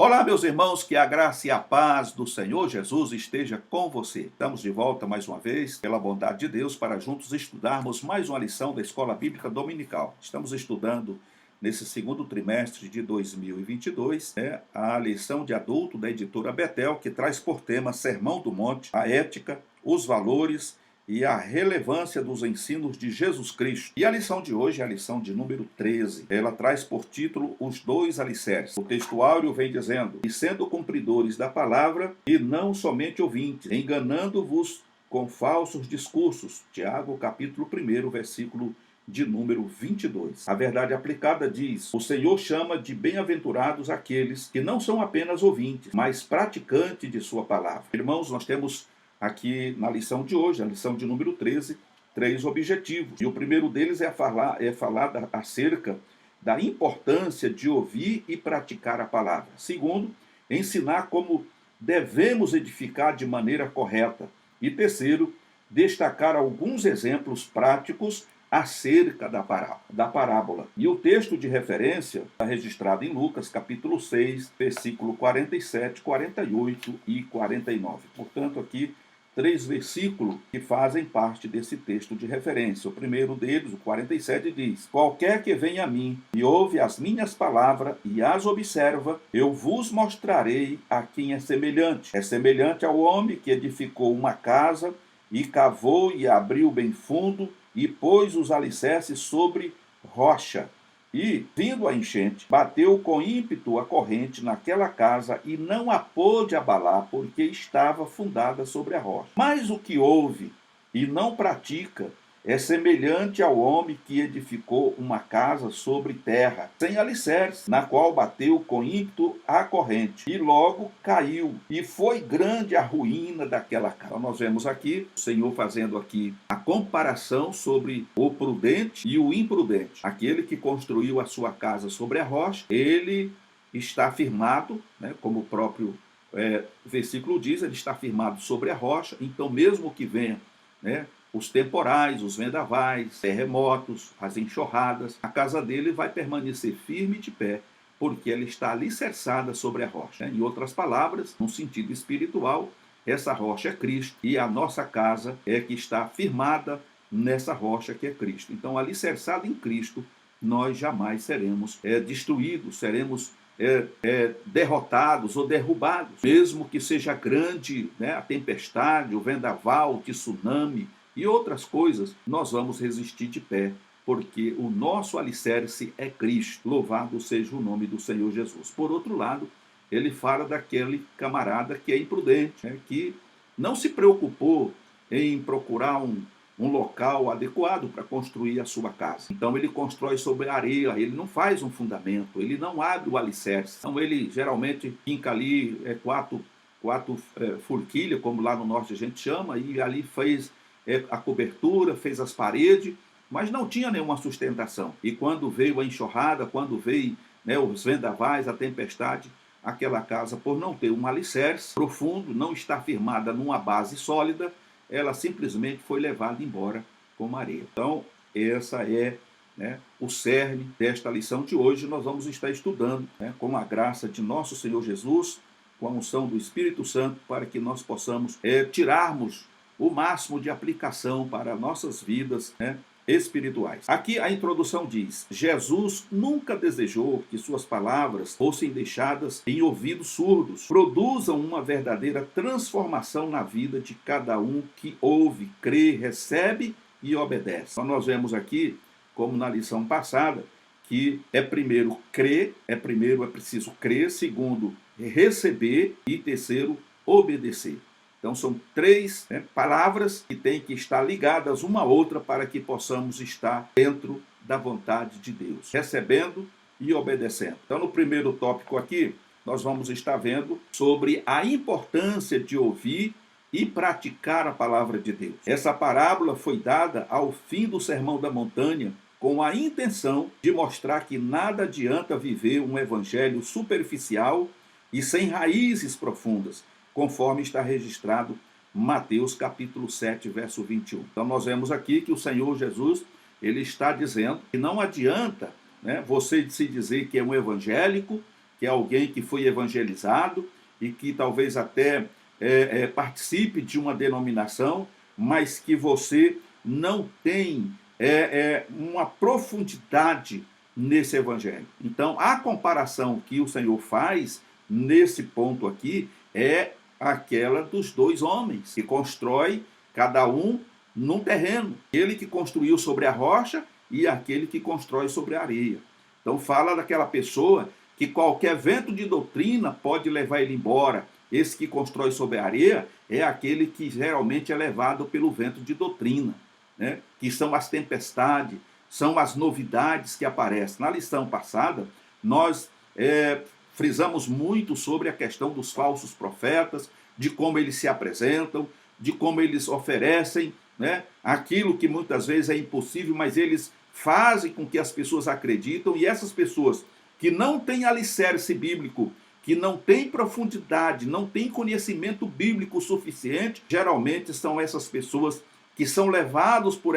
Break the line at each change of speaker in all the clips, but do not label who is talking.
Olá, meus irmãos, que a graça e a paz do Senhor Jesus esteja com você. Estamos de volta mais uma vez, pela bondade de Deus, para juntos estudarmos mais uma lição da Escola Bíblica Dominical. Estamos estudando nesse segundo trimestre de 2022, a lição de adulto da editora Betel, que traz por tema Sermão do Monte, a ética, os valores e a relevância dos ensinos de Jesus Cristo. E a lição de hoje é a lição de número 13. Ela traz por título os dois alicerces. O textuário vem dizendo: e sendo cumpridores da palavra e não somente ouvintes, enganando-vos com falsos discursos. Tiago, capítulo 1, versículo de número 22. A verdade aplicada diz: o Senhor chama de bem-aventurados aqueles que não são apenas ouvintes, mas praticantes de sua palavra. Irmãos, nós temos aqui na lição de hoje, a lição de número 13, três objetivos. E o primeiro deles é falar acerca da importância de ouvir e praticar a palavra. Segundo, ensinar como devemos edificar de maneira correta. E terceiro, destacar alguns exemplos práticos acerca da parábola. E o texto de referência está registrado em Lucas, capítulo 6, versículo 47, 48 e 49. Portanto, aqui três versículos que fazem parte desse texto de referência. O primeiro deles, o 47, diz: qualquer que venha a mim e ouve as minhas palavras e as observa, eu vos mostrarei a quem é semelhante. É semelhante ao homem que edificou uma casa e cavou e abriu bem fundo e pôs os alicerces sobre rocha. E, vindo a enchente, bateu com ímpeto a corrente naquela casa e não a pôde abalar, porque estava fundada sobre a rocha. Mas o que ouve e não pratica é semelhante ao homem que edificou uma casa sobre terra, sem alicerce, na qual bateu com ímpeto a corrente, e logo caiu, e foi grande a ruína daquela casa. Então nós vemos aqui o Senhor fazendo aqui a comparação sobre o prudente e o imprudente. Aquele que construiu a sua casa sobre a rocha, ele está firmado, como o próprio versículo diz, ele está firmado sobre a rocha. Então mesmo que venha os temporais, os vendavais, terremotos, as enxurradas, a casa dele vai permanecer firme de pé, porque ela está alicerçada sobre a rocha. Em outras palavras, no sentido espiritual, essa rocha é Cristo e a nossa casa é que está firmada nessa rocha que é Cristo. Então, alicerçada em Cristo, nós jamais seremos destruídos, seremos derrotados ou derrubados. Mesmo que seja grande a tempestade, o vendaval, o tsunami e outras coisas, nós vamos resistir de pé, porque o nosso alicerce é Cristo. Louvado seja o nome do Senhor Jesus. Por outro lado, ele fala daquele camarada que é imprudente, que não se preocupou em procurar um local adequado para construir a sua casa. Então ele constrói sobre a areia, ele não faz um fundamento, ele não abre o alicerce. Então ele geralmente finca ali quatro forquilhas, como lá no norte a gente chama, e ali fez a cobertura, fez as paredes, mas não tinha nenhuma sustentação. E quando veio a enxurrada, quando veio os vendavais, a tempestade, aquela casa, por não ter um alicerce profundo, não estar firmada numa base sólida, ela simplesmente foi levada embora como areia. Então, essa é o cerne desta lição de hoje. Nós vamos estar estudando com a graça de nosso Senhor Jesus, com a unção do Espírito Santo, para que nós possamos tirarmos o máximo de aplicação para nossas vidas espirituais. Aqui a introdução diz: Jesus nunca desejou que suas palavras fossem deixadas em ouvidos surdos. Produzam uma verdadeira transformação na vida de cada um que ouve, crê, recebe e obedece. Então nós vemos aqui, como na lição passada, que primeiro crer, é preciso crer, segundo receber e terceiro obedecer. Então são três palavras que têm que estar ligadas uma à outra para que possamos estar dentro da vontade de Deus, recebendo e obedecendo. Então no primeiro tópico aqui, nós vamos estar vendo sobre a importância de ouvir e praticar a palavra de Deus. Essa parábola foi dada ao fim do Sermão da Montanha, com a intenção de mostrar que nada adianta viver um evangelho superficial e sem raízes profundas, conforme está registrado Mateus capítulo 7, verso 21. Então nós vemos aqui que o Senhor Jesus, ele está dizendo que não adianta você se dizer que é um evangélico, que é alguém que foi evangelizado e que talvez até participe de uma denominação, mas que você não tem uma profundidade nesse evangelho. Então, a comparação que o Senhor faz nesse ponto aqui é aquela dos dois homens, que constrói cada um num terreno. Ele que construiu sobre a rocha e aquele que constrói sobre a areia. Então fala daquela pessoa que qualquer vento de doutrina pode levar ele embora. Esse que constrói sobre a areia é aquele que geralmente é levado pelo vento de doutrina, né? Que são as tempestades, são as novidades que aparecem. Na lição passada, nós frisamos muito sobre a questão dos falsos profetas, de como eles se apresentam, de como eles oferecem, né, aquilo que muitas vezes é impossível, mas eles fazem com que as pessoas acreditam, e essas pessoas que não têm alicerce bíblico, que não têm profundidade, não têm conhecimento bíblico suficiente, geralmente são essas pessoas que são levados por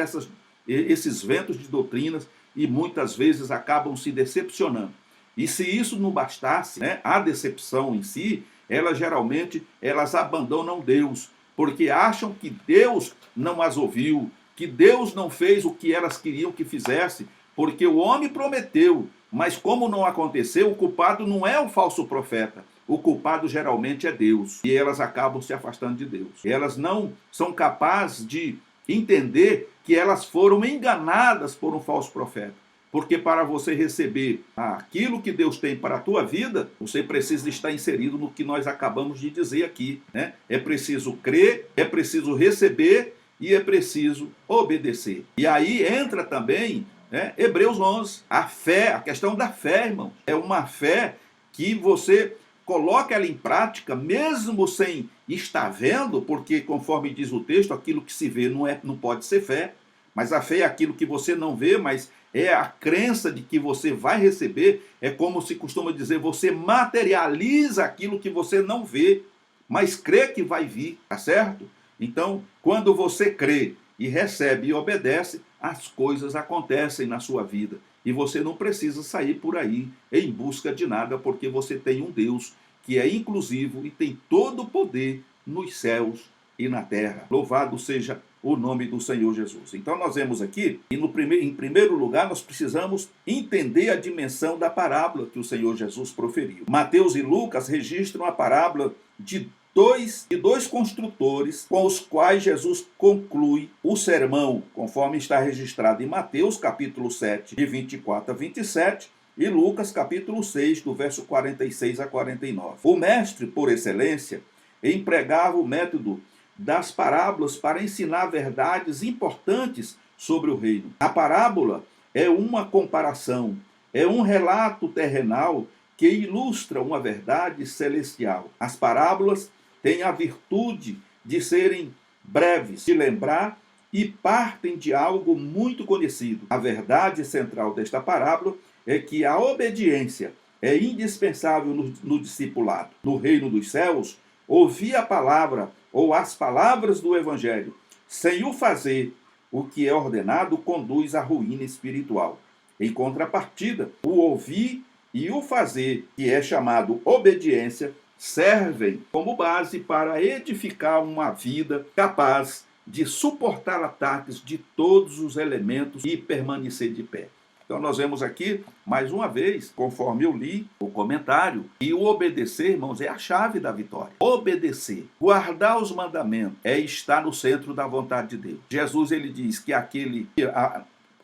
esses ventos de doutrinas e muitas vezes acabam se decepcionando. E se isso não bastasse, né, a decepção em si, elas abandonam Deus, porque acham que Deus não as ouviu, que Deus não fez o que elas queriam que fizesse, porque o homem prometeu, mas como não aconteceu, o culpado não é o falso profeta, o culpado geralmente é Deus, e elas acabam se afastando de Deus. Elas não são capazes de entender que elas foram enganadas por um falso profeta. Porque para você receber aquilo que Deus tem para a tua vida, você precisa estar inserido no que nós acabamos de dizer aqui, né? É preciso crer, é preciso receber e é preciso obedecer. E aí entra também, né, Hebreus 11, a fé, a questão da fé, irmão. É uma fé que você coloca ela em prática, mesmo sem estar vendo, porque conforme diz o texto, aquilo que se vê não pode ser fé, mas a fé é aquilo que você não vê, mas é a crença de que você vai receber. É como se costuma dizer, você materializa aquilo que você não vê, mas crê que vai vir, tá certo? Então, quando você crê e recebe e obedece, as coisas acontecem na sua vida. E você não precisa sair por aí em busca de nada, porque você tem um Deus que é inclusivo e tem todo o poder nos céus e na terra. Louvado seja o nome do Senhor Jesus. Então nós vemos aqui, e em primeiro lugar nós precisamos entender a dimensão da parábola que o Senhor Jesus proferiu. Mateus e Lucas registram a parábola de dois construtores com os quais Jesus conclui o sermão, conforme está registrado em Mateus capítulo 7, de 24 a 27, e Lucas capítulo 6, do verso 46 a 49. O mestre, por excelência, empregava o método das parábolas para ensinar verdades importantes sobre o reino. A parábola é uma comparação, é um relato terrenal que ilustra uma verdade celestial. As parábolas têm a virtude de serem breves, de lembrar e partem de algo muito conhecido. A verdade central desta parábola é que a obediência é indispensável no discipulado. No reino dos céus, ouvir a palavra ou as palavras do Evangelho, sem o fazer o que é ordenado, conduz à ruína espiritual. Em contrapartida, o ouvir e o fazer, que é chamado obediência, servem como base para edificar uma vida capaz de suportar ataques de todos os elementos e permanecer de pé. Então nós vemos aqui, mais uma vez, conforme eu li o comentário, que o obedecer, irmãos, é a chave da vitória. Obedecer, guardar os mandamentos, é estar no centro da vontade de Deus. Jesus, ele diz que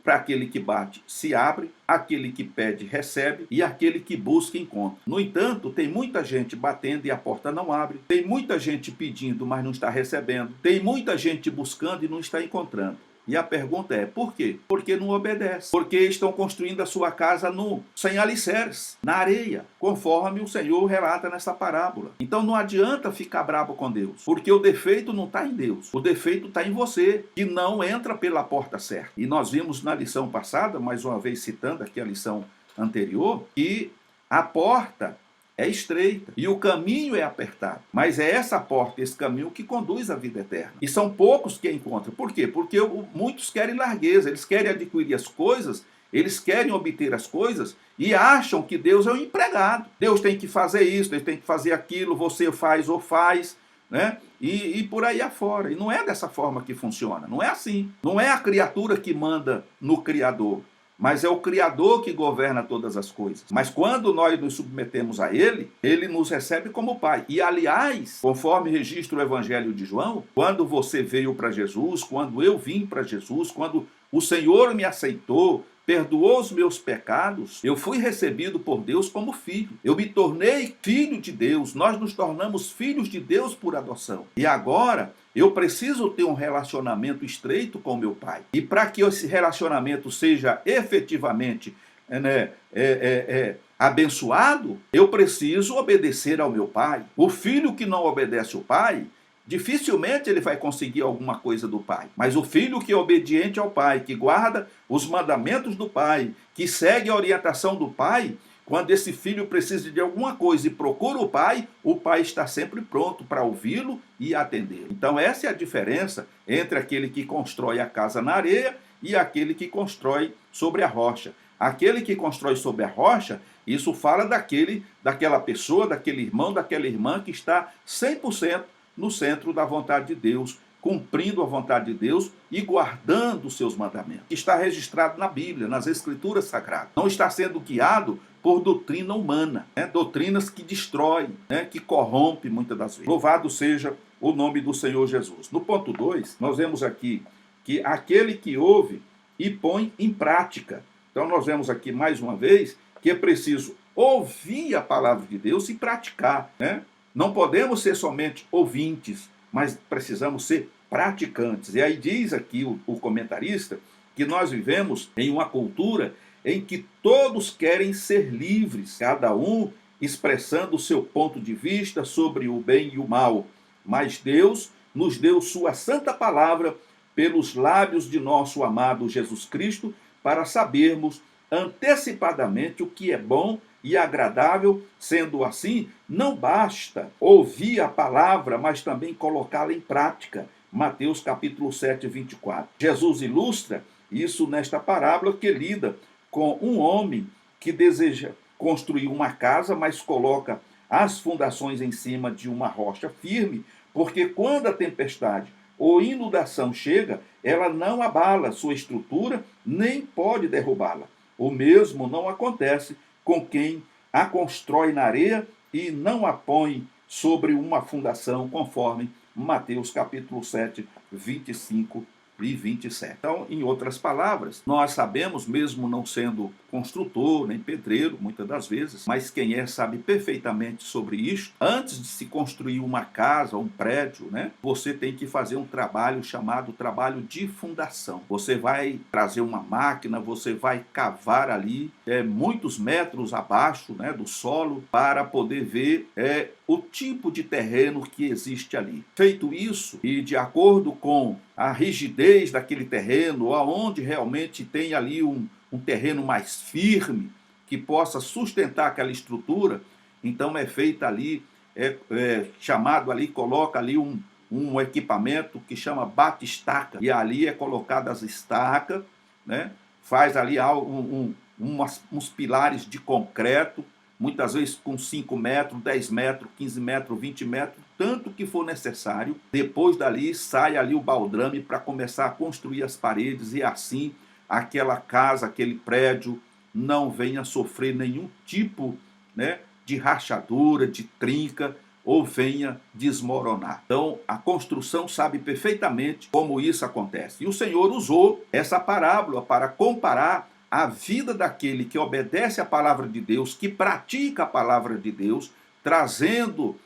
para aquele que bate, se abre, aquele que pede, recebe, e aquele que busca, encontra. No entanto, tem muita gente batendo e a porta não abre, tem muita gente pedindo, mas não está recebendo, tem muita gente buscando e não está encontrando. E a pergunta é, por quê? Porque não obedece. Porque estão construindo a sua casa sem alicerces, na areia, conforme o Senhor relata nessa parábola. Então não adianta ficar bravo com Deus, porque o defeito não está em Deus. O defeito está em você, que não entra pela porta certa. E nós vimos na lição passada, mais uma vez citando aqui a lição anterior, que a porta é estreita e o caminho é apertado. Mas é essa porta, esse caminho que conduz à vida eterna. E são poucos que a encontram. Por quê? Porque muitos querem largueza, eles querem adquirir as coisas Eles querem obter as coisas e acham que Deus é um empregado. Deus tem que fazer isso, Deus tem que fazer aquilo, você faz ou faz, né? E por aí afora. E não é dessa forma que funciona, não é assim. Não é a criatura que manda no Criador, mas é o Criador que governa todas as coisas. Mas quando nós nos submetemos a Ele, Ele nos recebe como Pai. E aliás, conforme registra o Evangelho de João, quando você veio para Jesus, quando eu vim para Jesus, quando o Senhor me aceitou, perdoou os meus pecados, eu fui recebido por Deus como filho. Eu me tornei filho de Deus. Nós nos tornamos filhos de Deus por adoção. E agora eu preciso ter um relacionamento estreito com meu Pai. E para que esse relacionamento seja efetivamente abençoado, eu preciso obedecer ao meu Pai. O filho que não obedece ao Pai, dificilmente ele vai conseguir alguma coisa do Pai. Mas o filho que é obediente ao Pai, que guarda os mandamentos do Pai, que segue a orientação do Pai, quando esse filho precisa de alguma coisa e procura o Pai está sempre pronto para ouvi-lo e atender. Então essa é a diferença entre aquele que constrói a casa na areia e aquele que constrói sobre a rocha. Aquele que constrói sobre a rocha, isso fala daquela pessoa, daquele irmão, daquela irmã que está 100% no centro da vontade de Deus, cumprindo a vontade de Deus e guardando os seus mandamentos. Está registrado na Bíblia, nas Escrituras Sagradas. Não está sendo guiado por doutrina humana, doutrinas que destroem, que corrompem muitas das vezes. Louvado seja o nome do Senhor Jesus. No ponto 2, nós vemos aqui que aquele que ouve e põe em prática. Então nós vemos aqui mais uma vez que é preciso ouvir a palavra de Deus e praticar, Não podemos ser somente ouvintes, mas precisamos ser praticantes. E aí diz aqui o comentarista que nós vivemos em uma cultura em que todos querem ser livres, cada um expressando o seu ponto de vista sobre o bem e o mal. Mas Deus nos deu sua santa palavra pelos lábios de nosso amado Jesus Cristo para sabermos antecipadamente o que é bom e agradável. Sendo assim, não basta ouvir a palavra, mas também colocá-la em prática. Mateus capítulo 7, 24. Jesus ilustra isso nesta parábola que lida com um homem que deseja construir uma casa, mas coloca as fundações em cima de uma rocha firme, porque quando a tempestade ou inundação chega, ela não abala sua estrutura, nem pode derrubá-la. O mesmo não acontece com quem a constrói na areia e não a põe sobre uma fundação, conforme Mateus capítulo 7, 25 e 27. Então, em outras palavras, nós sabemos, mesmo não sendo construtor, nem pedreiro, muitas das vezes, mas quem sabe perfeitamente sobre isso. Antes de se construir uma casa, um prédio, você tem que fazer um trabalho chamado trabalho de fundação. Você vai trazer uma máquina, você vai cavar ali muitos metros abaixo do solo para poder ver o tipo de terreno que existe ali. Feito isso, e de acordo com a rigidez daquele terreno, aonde realmente tem ali um terreno mais firme, que possa sustentar aquela estrutura, então é feita ali, chamado ali, coloca ali um equipamento que chama bate-estaca, e ali é colocada as estacas, faz ali uns pilares de concreto, muitas vezes com 5 metros, 10 metros, 15 metros, 20 metros, tanto que for necessário. Depois dali, sai ali o baldrame para começar a construir as paredes, e assim aquela casa, aquele prédio não venha sofrer nenhum tipo de rachadura, de trinca, ou venha desmoronar. Então, a construção sabe perfeitamente como isso acontece. E o Senhor usou essa parábola para comparar a vida daquele que obedece à palavra de Deus, que pratica a palavra de Deus, trazendo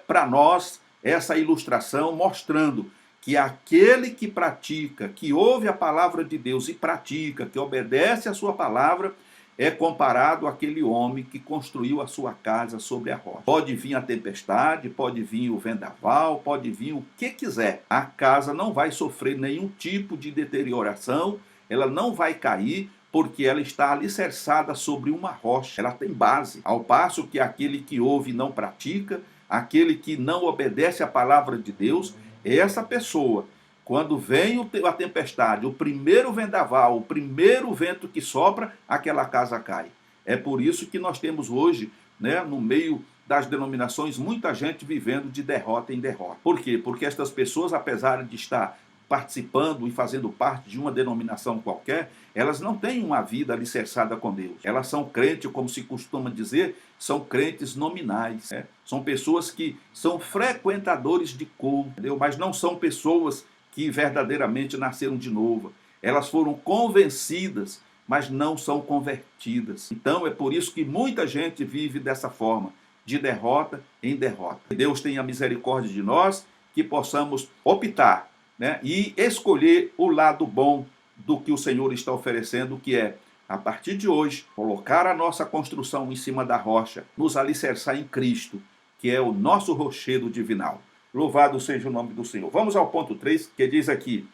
para nós essa ilustração, mostrando que aquele que pratica, que ouve a palavra de Deus e pratica, que obedece à sua palavra, é comparado àquele homem que construiu a sua casa sobre a rocha. Pode vir a tempestade, pode vir o vendaval, pode vir o que quiser. A casa não vai sofrer nenhum tipo de deterioração, ela não vai cair, porque ela está alicerçada sobre uma rocha, ela tem base. Ao passo que aquele que ouve e não pratica, aquele que não obedece à palavra de Deus, essa pessoa Quando vem a tempestade, o primeiro vendaval, o primeiro vento que sopra, aquela casa cai. É por isso que nós temos hoje, né, no meio das denominações, muita gente vivendo de derrota em derrota. Por quê? Porque estas pessoas, apesar de estar participando e fazendo parte de uma denominação qualquer, elas não têm uma vida alicerçada com Deus. Elas são crentes, como se costuma dizer, são crentes nominais. Né? São pessoas que são frequentadores de culto, entendeu? Mas não são pessoas que verdadeiramente nasceram de novo. Elas foram convencidas, mas não são convertidas. Então é por isso que muita gente vive dessa forma, de derrota em derrota. Que Deus tenha misericórdia de nós, que possamos optar, né, e escolher o lado bom do que o Senhor está oferecendo, que é, a partir de hoje, colocar a nossa construção em cima da rocha, nos alicerçar em Cristo, que é o nosso rochedo divinal. Louvado seja o nome do Senhor. Vamos ao ponto 3, que diz aqui,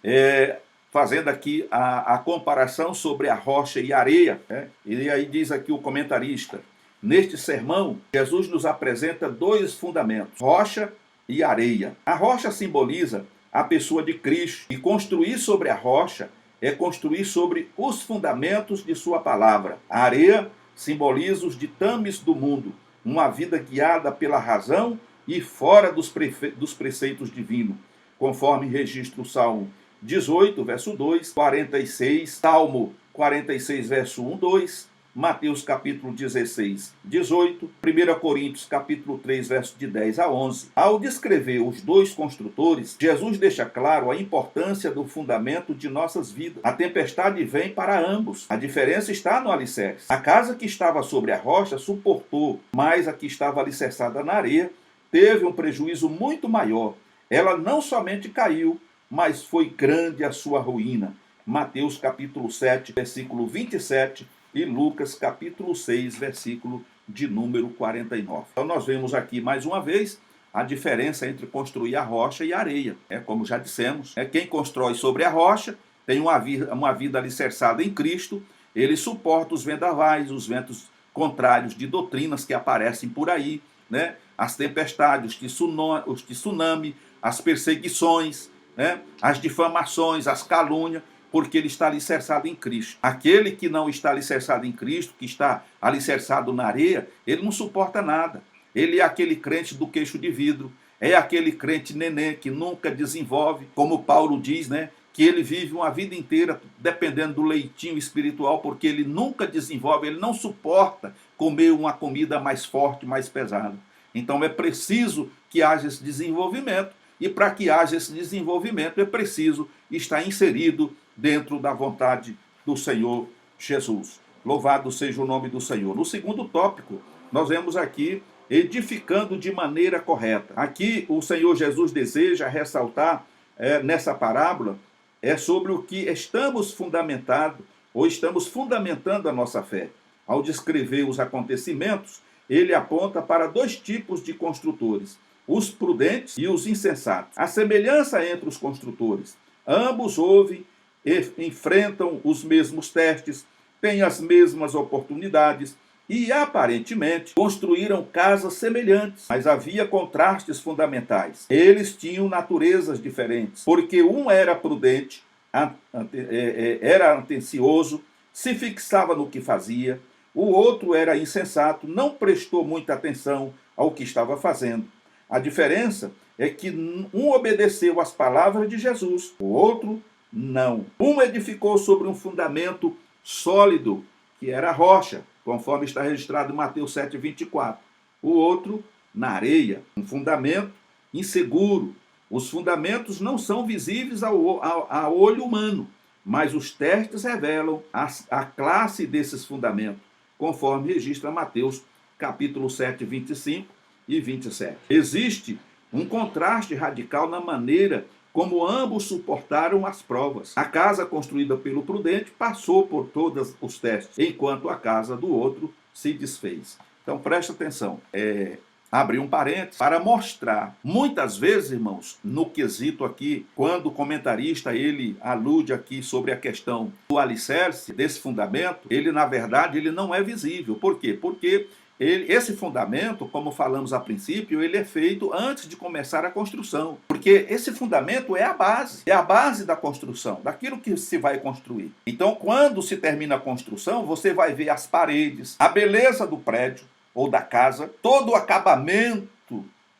fazendo aqui a comparação sobre a rocha e a areia. Né? E aí diz aqui o comentarista, neste sermão, Jesus nos apresenta dois fundamentos, rocha e areia. A rocha simboliza a pessoa de Cristo, e construir sobre a rocha é construir sobre os fundamentos de sua palavra. A areia simboliza os ditames do mundo, uma vida guiada pela razão e fora dos preceitos divinos, conforme registra o Salmo 18, verso 2, 46, Salmo 46, verso 1, 2, Mateus capítulo 16, 18, 1 Coríntios capítulo 3, verso de 10 a 11. Ao descrever os dois construtores, Jesus deixa claro a importância do fundamento de nossas vidas. A tempestade vem para ambos. A diferença está no alicerce. A casa que estava sobre a rocha suportou, mas a que estava alicerçada na areia teve um prejuízo muito maior. Ela não somente caiu, mas foi grande a sua ruína. Mateus capítulo 7, versículo 27 e Lucas capítulo 6, versículo de número 49. Então nós vemos aqui mais uma vez a diferença entre construir a rocha e a areia. Como já dissemos, quem constrói sobre a rocha tem uma vida alicerçada em Cristo, ele suporta os vendavais, os ventos contrários de doutrinas que aparecem por aí, né? As tempestades, os tsunami, as perseguições, né? As difamações, as calúnias, porque ele está alicerçado em Cristo. Aquele que não está alicerçado em Cristo, que está alicerçado na areia, ele não suporta nada. Ele é aquele crente do queixo de vidro, é aquele crente neném que nunca desenvolve, como Paulo diz, né? Que ele vive uma vida inteira dependendo do leitinho espiritual, porque ele nunca desenvolve, ele não suporta comer uma comida mais forte, mais pesada. Então é preciso que haja esse desenvolvimento, e para que haja esse desenvolvimento é preciso estar inserido dentro da vontade do Senhor Jesus. Louvado seja o nome do Senhor. No segundo tópico, nós vemos aqui edificando de maneira correta. Aqui o Senhor Jesus deseja ressaltar nessa parábola sobre o que estamos fundamentando ou estamos fundamentando a nossa fé. Ao descrever os acontecimentos, ele aponta para dois tipos de construtores, os prudentes e os insensatos. A semelhança entre os construtores, ambos ouvem e enfrentam os mesmos testes, têm as mesmas oportunidades e, aparentemente, construíram casas semelhantes, mas havia contrastes fundamentais. Eles tinham naturezas diferentes, porque um era prudente, era atencioso, se fixava no que fazia, o outro era insensato, não prestou muita atenção ao que estava fazendo. A diferença é que um obedeceu às palavras de Jesus, o outro não. Um edificou sobre um fundamento sólido, que era a rocha, conforme está registrado em Mateus 7, 24. O outro na areia, um fundamento inseguro. Os fundamentos não são visíveis a olho humano, mas os testes revelam a classe desses fundamentos, conforme registra Mateus capítulo 7, 25 e 27. Existe um contraste radical na maneira como ambos suportaram as provas. A casa construída pelo prudente passou por todos os testes, enquanto a casa do outro se desfez. Então preste atenção. Abri um parênteses para mostrar, muitas vezes, irmãos, no quesito aqui, quando o comentarista ele alude aqui sobre a questão do alicerce desse fundamento, ele na verdade ele não é visível. Por quê? Porque esse fundamento, como falamos a princípio, ele é feito antes de começar a construção. Porque esse fundamento é a base da construção, daquilo que se vai construir. Então, quando se termina a construção, você vai ver as paredes, a beleza do prédio ou da casa, todo o acabamento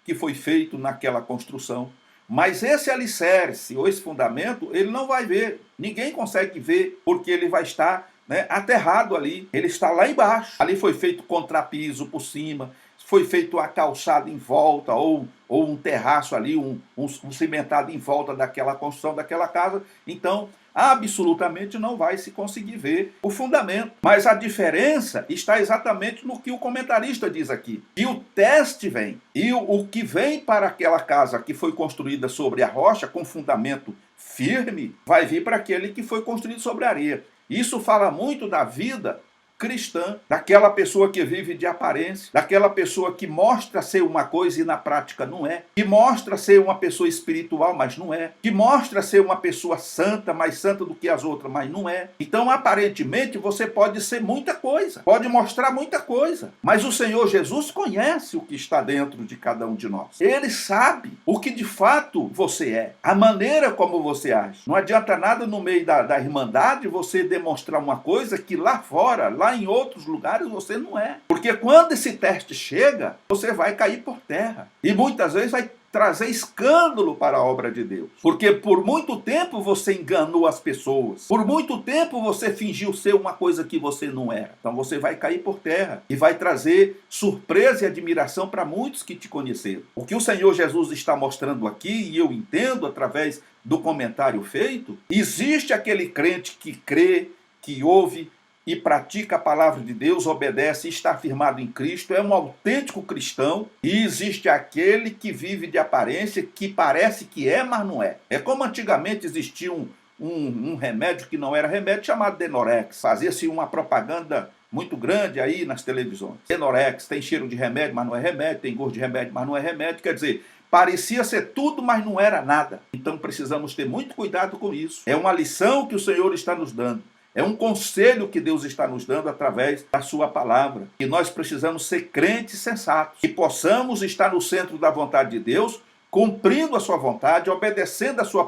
que foi feito naquela construção. Mas esse alicerce ou esse fundamento, ele não vai ver. Ninguém consegue ver, porque ele vai estar, né, aterrado ali. Ele está lá embaixo. Ali foi feito contrapiso por cima, foi feito a calçada em volta, ou um terraço ali, um cimentado em volta daquela construção, daquela casa. Então, absolutamente não vai se conseguir ver o fundamento. Mas a diferença está exatamente no que o comentarista diz aqui. E o teste vem. E o que vem para aquela casa que foi construída sobre a rocha, com fundamento firme, vai vir para aquele que foi construído sobre a areia. Isso fala muito da vida cristã, daquela pessoa que vive de aparência, daquela pessoa que mostra ser uma coisa e na prática não é, que mostra ser uma pessoa espiritual, mas não é, que mostra ser uma pessoa santa, mais santa do que as outras, mas não é. Então, aparentemente, você pode ser muita coisa, pode mostrar muita coisa, mas o Senhor Jesus conhece o que está dentro de cada um de nós. Ele sabe o que de fato você é, a maneira como você age. Não adianta nada no meio da irmandade você demonstrar uma coisa que lá fora, lá em outros lugares você não é. Porque quando esse teste chega, você vai cair por terra. E muitas vezes vai trazer escândalo para a obra de Deus. Porque por muito tempo você enganou as pessoas. Por muito tempo você fingiu ser uma coisa que você não era. Então você vai cair por terra. E vai trazer surpresa e admiração para muitos que te conheceram. O que o Senhor Jesus está mostrando aqui, e eu entendo através do comentário feito, existe aquele crente que crê, que ouve, e pratica a palavra de Deus, obedece e está firmado em Cristo, é um autêntico cristão, e existe aquele que vive de aparência, que parece que é, mas não é. É como antigamente existia um remédio que não era remédio, chamado Denorex. Fazia-se uma propaganda muito grande aí nas televisões. Denorex tem cheiro de remédio, mas não é remédio, tem gosto de remédio, mas não é remédio, quer dizer, parecia ser tudo, mas não era nada. Então precisamos ter muito cuidado com isso. É uma lição que o Senhor está nos dando. É um conselho que Deus está nos dando através da sua palavra. E nós precisamos ser crentes sensatos. Que possamos estar no centro da vontade de Deus, cumprindo a sua vontade, obedecendo a sua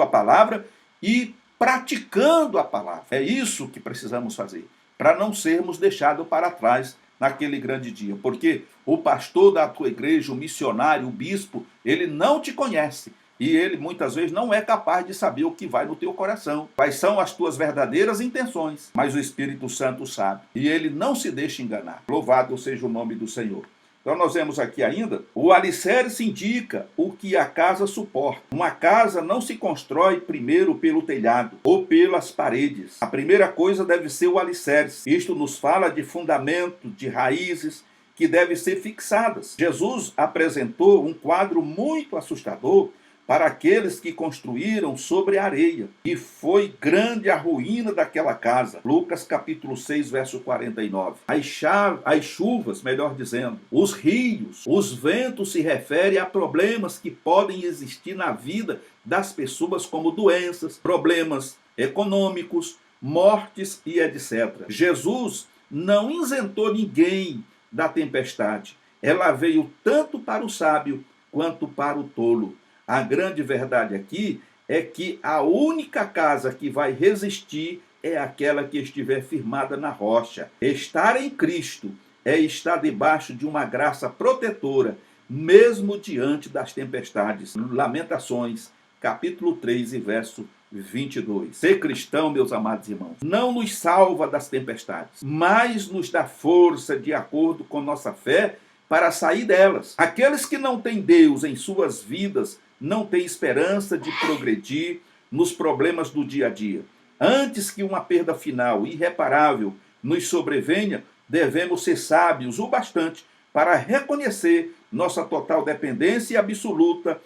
palavra e praticando a palavra. É isso que precisamos fazer, para não sermos deixados para trás naquele grande dia. Porque o pastor da tua igreja, o missionário, o bispo, ele não te conhece. E ele muitas vezes não é capaz de saber o que vai no teu coração, quais são as tuas verdadeiras intenções, mas o Espírito Santo sabe, e ele não se deixa enganar. Louvado seja o nome do Senhor. Então nós vemos aqui ainda, o alicerce indica o que a casa suporta. Uma casa não se constrói primeiro pelo telhado ou pelas paredes. A primeira coisa deve ser o alicerce. Isto nos fala de fundamento, de raízes, que devem ser fixadas. Jesus apresentou um quadro muito assustador para aqueles que construíram sobre a areia. E foi grande a ruína daquela casa. Lucas capítulo 6, verso 49. As chuvas, melhor dizendo, os rios, os ventos se referem a problemas que podem existir na vida das pessoas, como doenças, problemas econômicos, mortes e etc. Jesus não isentou ninguém da tempestade. Ela veio tanto para o sábio quanto para o tolo. A grande verdade aqui é que a única casa que vai resistir é aquela que estiver firmada na rocha. Estar em Cristo é estar debaixo de uma graça protetora, mesmo diante das tempestades. Lamentações, capítulo 3 e verso 22. Ser cristão, meus amados irmãos, não nos salva das tempestades, mas nos dá força de acordo com nossa fé para sair delas. Aqueles que não têm Deus em suas vidas não têm esperança de progredir nos problemas do dia a dia. Antes que uma perda final irreparável nos sobrevenha, devemos ser sábios o bastante para reconhecer nossa total dependência e absoluta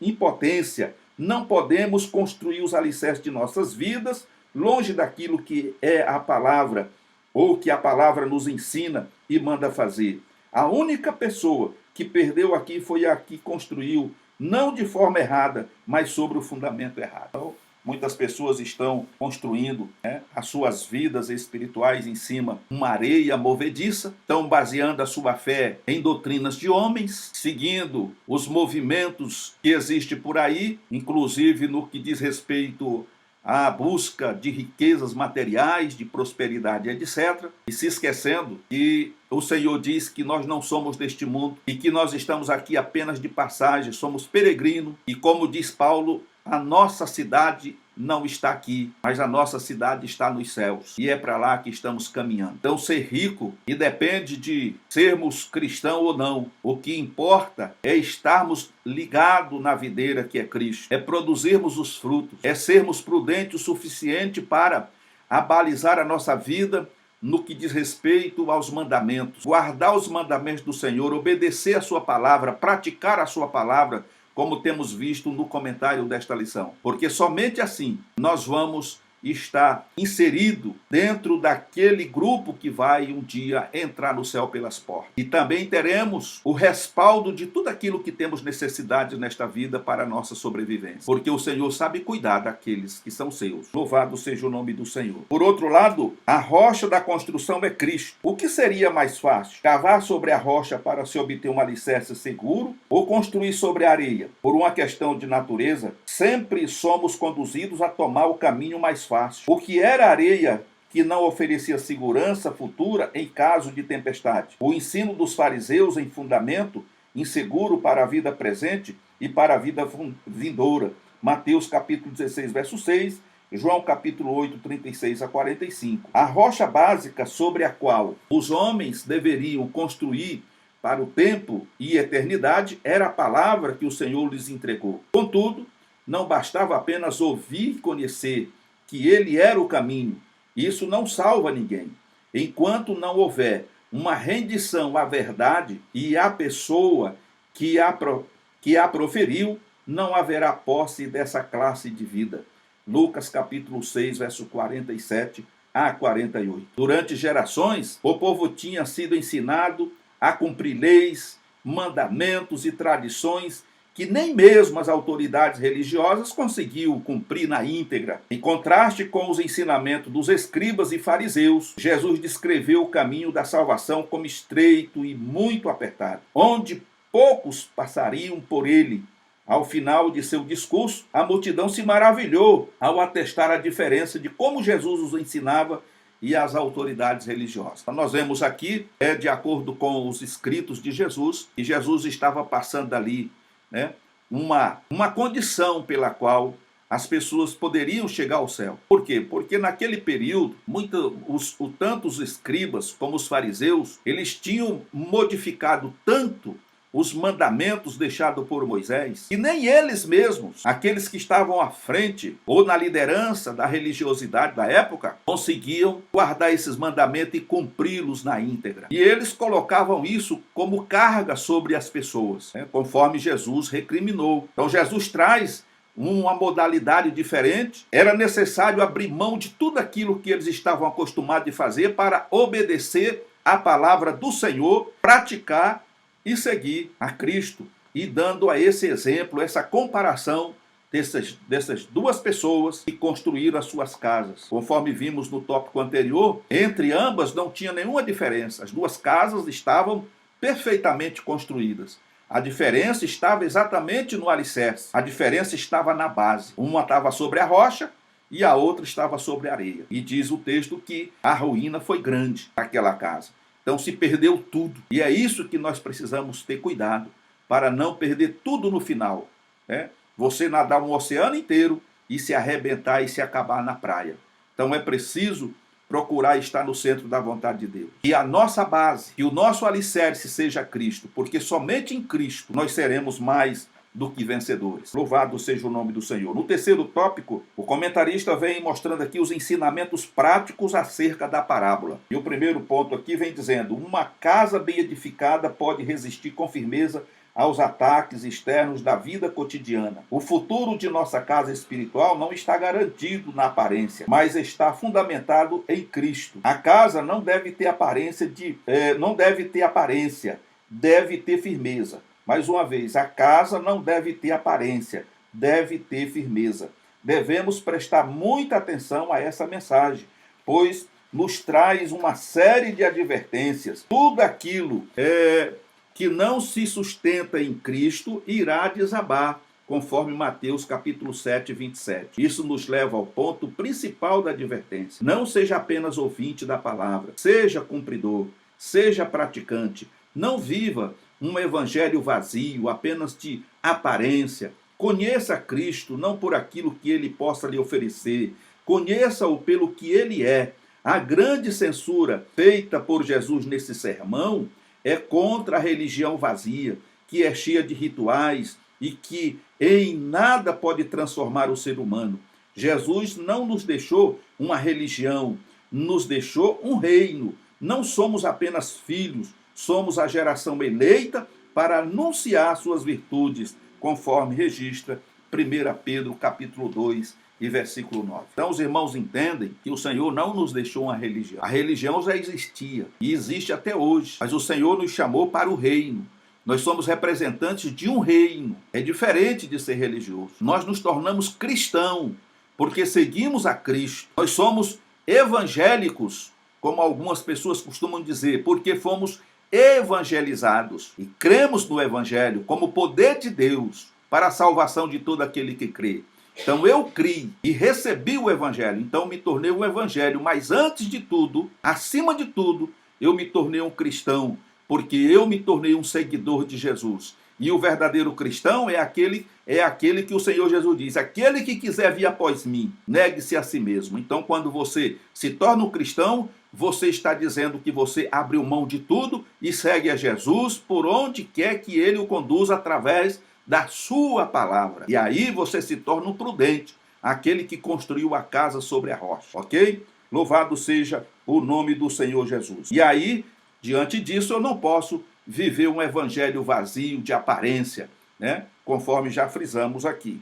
impotência. Não podemos construir os alicerces de nossas vidas longe daquilo que é a palavra, ou que a palavra nos ensina e manda fazer. A única pessoa que perdeu aqui foi a que construiu, não de forma errada, mas sobre o fundamento errado. Então, Muitas pessoas estão construindo, né, as suas vidas espirituais em cima de uma areia movediça, estão baseando a sua fé em doutrinas de homens, seguindo os movimentos que existem por aí, inclusive no que diz respeito à busca de riquezas materiais, de prosperidade, etc. E se esquecendo que o Senhor diz que nós não somos deste mundo e que nós estamos aqui apenas de passagem, somos peregrinos. E como diz Paulo, a nossa cidade não está aqui, mas a nossa cidade está nos céus. E é para lá que estamos caminhando. Então, ser rico independe de sermos cristãos ou não. O que importa é estarmos ligados na videira que é Cristo. É produzirmos os frutos. É sermos prudentes o suficiente para abalizar a nossa vida no que diz respeito aos mandamentos. Guardar os mandamentos do Senhor, obedecer a sua palavra, praticar a sua palavra, como temos visto no comentário desta lição. Porque somente assim nós vamos estar inserido dentro daquele grupo que vai um dia entrar no céu pelas portas. E também teremos o respaldo de tudo aquilo que temos necessidade nesta vida para a nossa sobrevivência. Porque o Senhor sabe cuidar daqueles que são seus. Louvado seja o nome do Senhor. Por outro lado, a rocha da construção é Cristo. O que seria mais fácil? Cavar sobre a rocha para se obter um alicerce seguro ou construir sobre a areia? Por uma questão de natureza, sempre somos conduzidos a tomar o caminho mais fácil. O que era areia que não oferecia segurança futura em caso de tempestade? O ensino dos fariseus em fundamento inseguro para a vida presente e para a vida vindoura. Mateus capítulo 16, verso 6, João capítulo 8, 36 a 45. A rocha básica sobre a qual os homens deveriam construir para o tempo e eternidade era a palavra que o Senhor lhes entregou. Contudo, não bastava apenas ouvir e conhecer que ele era o caminho. Isso não salva ninguém. Enquanto não houver uma rendição à verdade e à pessoa que a proferiu, não haverá posse dessa classe de vida. Lucas capítulo 6, verso 47 a 48. Durante gerações, o povo tinha sido ensinado a cumprir leis, mandamentos e tradições que nem mesmo as autoridades religiosas conseguiam cumprir na íntegra. Em contraste com os ensinamentos dos escribas e fariseus, Jesus descreveu o caminho da salvação como estreito e muito apertado, onde poucos passariam por ele. Ao final de seu discurso, a multidão se maravilhou ao atestar a diferença de como Jesus os ensinava e as autoridades religiosas. Então, nós vemos aqui, de acordo com os escritos de Jesus, que Jesus estava passando ali, né, uma condição pela qual as pessoas poderiam chegar ao céu. Por quê? Porque naquele período, tanto os escribas como os fariseus, eles tinham modificado tanto os mandamentos deixados por Moisés, e nem eles mesmos, aqueles que estavam à frente ou na liderança da religiosidade da época, conseguiam guardar esses mandamentos e cumpri-los na íntegra. E eles colocavam isso como carga sobre as pessoas, né, conforme Jesus recriminou. Então Jesus traz uma modalidade diferente. Era necessário abrir mão de tudo aquilo que eles estavam acostumados a fazer para obedecer a palavra do Senhor, praticar e seguir a Cristo, e dando a esse exemplo, essa comparação dessas duas pessoas que construíram as suas casas. Conforme vimos no tópico anterior, entre ambas não tinha nenhuma diferença. As duas casas estavam perfeitamente construídas. A diferença estava exatamente no alicerce. A diferença estava na base. Uma estava sobre a rocha e a outra estava sobre a areia. E diz o texto que a ruína foi grande naquela casa. Então se perdeu tudo. E é isso que nós precisamos ter cuidado, para não perder tudo no final, né? Você nadar um oceano inteiro e se arrebentar e se acabar na praia. Então é preciso procurar estar no centro da vontade de Deus. E a nossa base, que o nosso alicerce seja Cristo, porque somente em Cristo nós seremos mais do que vencedores. Louvado seja o nome do Senhor. No terceiro tópico, o comentarista vem mostrando aqui os ensinamentos práticos acerca da parábola. E o primeiro ponto aqui vem dizendo: uma casa bem edificada pode resistir com firmeza aos ataques externos da vida cotidiana. O futuro de nossa casa espiritual não está garantido na aparência, mas está fundamentado em Cristo. A casa não deve ter aparência, deve ter firmeza. Mais uma vez, a casa não deve ter aparência, deve ter firmeza. devemos prestar muita atenção a essa mensagem, pois nos traz uma série de advertências. Tudo aquilo que não se sustenta em Cristo irá desabar, conforme Mateus capítulo 7, 27. Isso nos leva ao ponto principal da advertência. Não seja apenas ouvinte da palavra, seja cumpridor, seja praticante. Não viva um evangelho vazio, apenas de aparência. Conheça Cristo não por aquilo que ele possa lhe oferecer, conheça-o pelo que ele é. A grande censura feita por Jesus nesse sermão é contra a religião vazia, que é cheia de rituais e que em nada pode transformar o ser humano. Jesus não nos deixou uma religião, nos deixou um reino. Não somos apenas filhos, somos a geração eleita para anunciar suas virtudes, conforme registra 1 Pedro capítulo 2 e versículo 9. Então os irmãos entendem que o Senhor não nos deixou uma religião. A religião já existia e existe até hoje, mas o Senhor nos chamou para o reino. Nós somos representantes de um reino. É diferente de ser religioso. Nós nos tornamos cristãos porque seguimos a Cristo. Nós somos evangélicos, como algumas pessoas costumam dizer, porque fomos evangelizados e cremos no evangelho como poder de Deus para a salvação de todo aquele que crê. Então eu criei e recebi o evangelho, então me tornei um evangelho, mas antes de tudo, acima de tudo, eu me tornei um cristão, porque eu me tornei um seguidor de Jesus. E o verdadeiro cristão é aquele que o Senhor Jesus diz, aquele que quiser vir após mim, negue-se a si mesmo. Então quando você se torna um cristão, você está dizendo que você abriu mão de tudo e segue a Jesus por onde quer que ele o conduza através da sua palavra. E aí você se torna um prudente, aquele que construiu a casa sobre a rocha, ok? Louvado seja o nome do Senhor Jesus. E aí, diante disso, eu não posso viver um evangelho vazio de aparência, né? Conforme já frisamos aqui.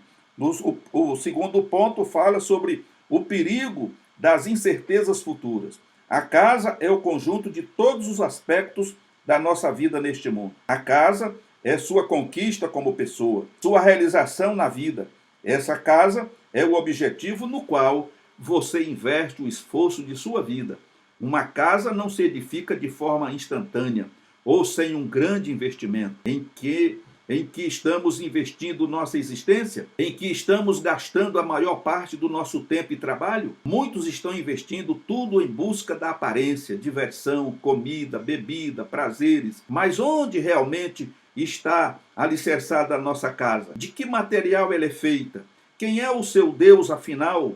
O segundo ponto fala sobre o perigo das incertezas futuras. A casa é o conjunto de todos os aspectos da nossa vida neste mundo. A casa é sua conquista como pessoa, sua realização na vida. Essa casa é o objetivo no qual você investe o esforço de sua vida. Uma casa não se edifica de forma instantânea ou sem um grande investimento. Em que estamos investindo nossa existência? Em que estamos gastando a maior parte do nosso tempo e trabalho? Muitos estão investindo tudo em busca da aparência, diversão, comida, bebida, prazeres. Mas onde realmente está alicerçada a nossa casa? De que material ela é feita? Quem é o seu Deus, afinal?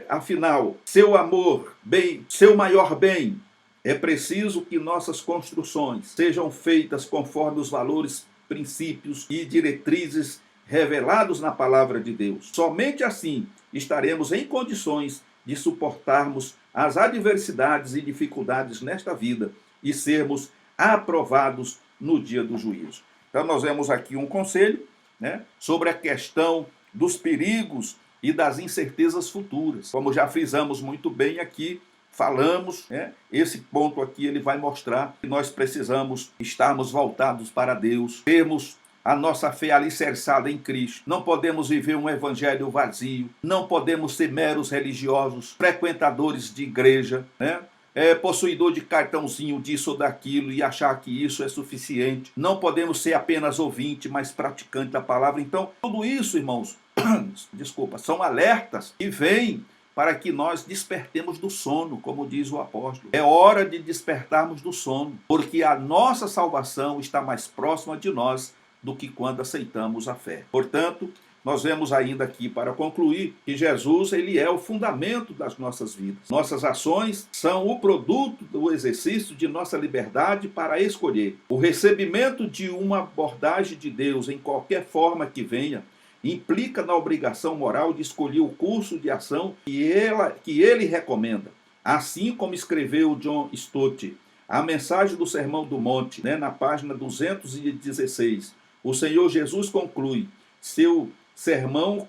Afinal, seu amor, bem, seu maior bem. É preciso que nossas construções sejam feitas conforme os valores, princípios e diretrizes revelados na palavra de Deus. Somente assim estaremos em condições de suportarmos as adversidades e dificuldades nesta vida e sermos aprovados no dia do juízo. Então nós vemos aqui um conselho, né, sobre a questão dos perigos e das incertezas futuras. Como já frisamos muito bem aqui, falamos, né, esse ponto aqui ele vai mostrar que nós precisamos estarmos voltados para Deus, termos a nossa fé alicerçada em Cristo. Não podemos viver um evangelho vazio, não podemos ser meros religiosos, frequentadores de igreja, né? Possuidor de cartãozinho disso ou daquilo e achar que isso é suficiente. Não podemos ser apenas ouvinte, mas praticante da palavra. Então, tudo isso, irmãos, desculpa, são alertas que vêm para que nós despertemos do sono, como diz o apóstolo. É hora de despertarmos do sono, porque a nossa salvação está mais próxima de nós do que quando aceitamos a fé. Portanto, nós vemos ainda aqui, para concluir, que Jesus ele é o fundamento das nossas vidas. Nossas ações são o produto do exercício de nossa liberdade para escolher. O recebimento de uma abordagem de Deus, em qualquer forma que venha, implica na obrigação moral de escolher o curso de ação que ele recomenda. Assim como escreveu John Stott, a mensagem do Sermão do Monte, né, na página 216, o Senhor Jesus conclui seu sermão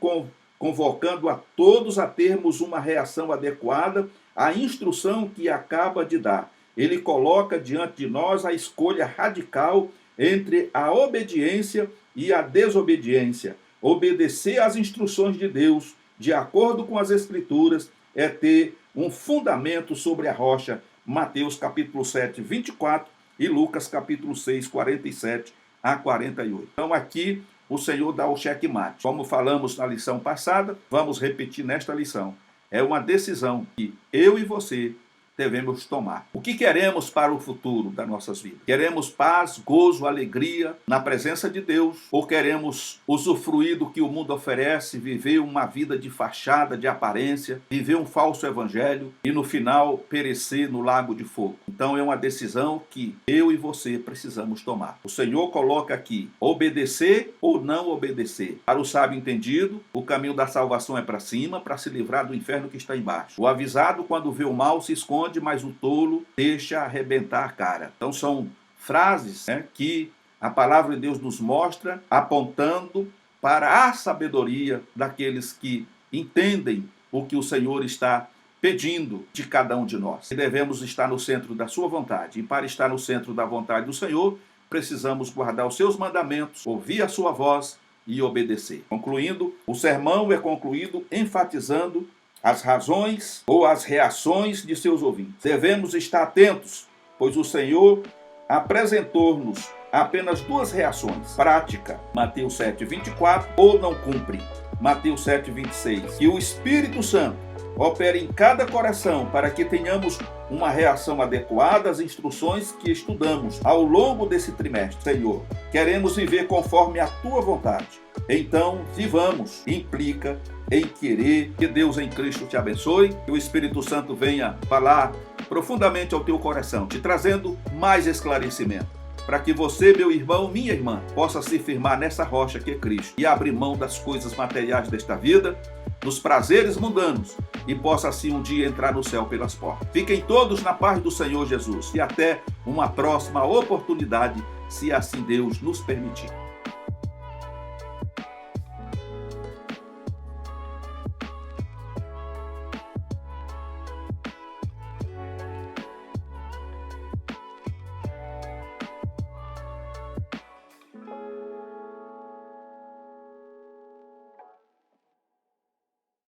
convocando a todos a termos uma reação adequada à instrução que acaba de dar. Ele coloca diante de nós a escolha radical entre a obediência e a desobediência. Obedecer às instruções de Deus de acordo com as Escrituras, é ter um fundamento sobre a rocha. Mateus capítulo 7, 24 e Lucas capítulo 6, 47 a 48. Então aqui o Senhor dá o checkmate. Como falamos na lição passada, vamos repetir nesta lição. É uma decisão que eu e você devemos tomar. O que queremos para o futuro das nossas vidas? Queremos paz, gozo, alegria na presença de Deus? Ou queremos usufruir do que o mundo oferece, viver uma vida de fachada, de aparência, viver um falso evangelho e no final perecer no lago de fogo? Então é uma decisão que eu e você precisamos tomar. O Senhor coloca aqui, obedecer ou não obedecer. Para o sábio entendido, o caminho da salvação é para cima, para se livrar do inferno que está embaixo. O avisado, quando vê o mal, se esconde, mas o tolo deixa arrebentar a cara. Então são frases, que a palavra de Deus nos mostra, apontando para a sabedoria daqueles que entendem o que o Senhor está pedindo de cada um de nós. E devemos estar no centro da sua vontade. E para estar no centro da vontade do Senhor, precisamos guardar os seus mandamentos, ouvir a sua voz e obedecer. Concluindo, o sermão é concluído enfatizando as razões ou as reações de seus ouvintes. Devemos estar atentos, pois o Senhor apresentou-nos apenas duas reações. Prática, Mateus 7, 24, ou não cumpre, Mateus 7, 26. E o Espírito Santo opera em cada coração para que tenhamos uma reação adequada às instruções que estudamos ao longo desse trimestre. Senhor, queremos viver conforme a tua vontade. Então, vivamos. Implica em querer. Que Deus em Cristo te abençoe, que o Espírito Santo venha falar profundamente ao teu coração, te trazendo mais esclarecimento, para que você, meu irmão, minha irmã, possa se firmar nessa rocha que é Cristo e abrir mão das coisas materiais desta vida, dos prazeres mundanos, e possa assim um dia entrar no céu pelas portas. Fiquem todos na paz do Senhor Jesus e até uma próxima oportunidade, se assim Deus nos permitir.